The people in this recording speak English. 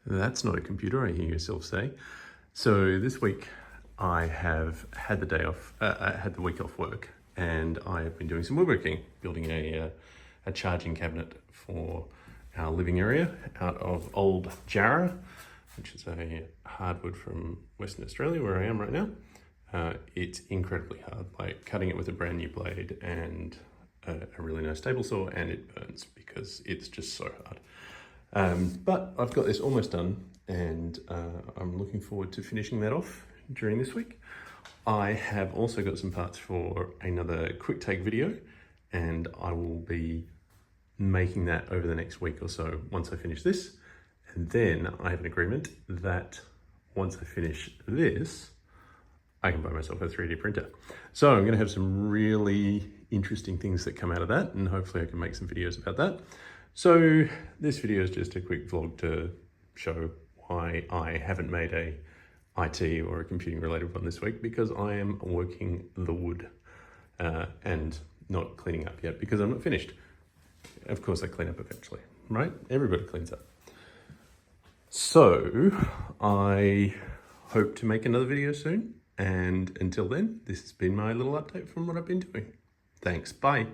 That's not a computer, I hear yourself say. So this week I have had the day off, I had the week off work, and I have been doing some woodworking, building a charging cabinet for our living area out of old Jarrah, which is a hardwood from Western Australia, where I am right now. It's incredibly hard, like cutting it with a brand new blade and a really nice table saw, and it burns because it's just so hard. But I've got this almost done, and I'm looking forward to finishing that off during this week. I have also got some parts for another quick take video, and I will be making that over the next week or so once I finish this. And then I have an agreement that once I finish this, I can buy myself a 3D printer. So I'm going to have some really interesting things that come out of that, and hopefully I can make some videos about that. So this video is just a quick vlog to show why I haven't made a IT or a computing related one this week, because I am working the wood and not cleaning up yet because I'm not finished. Of course I clean up eventually, right? Everybody cleans up. So I hope to make another video soon. And until then, this has been my little update from what I've been doing. Thanks, bye.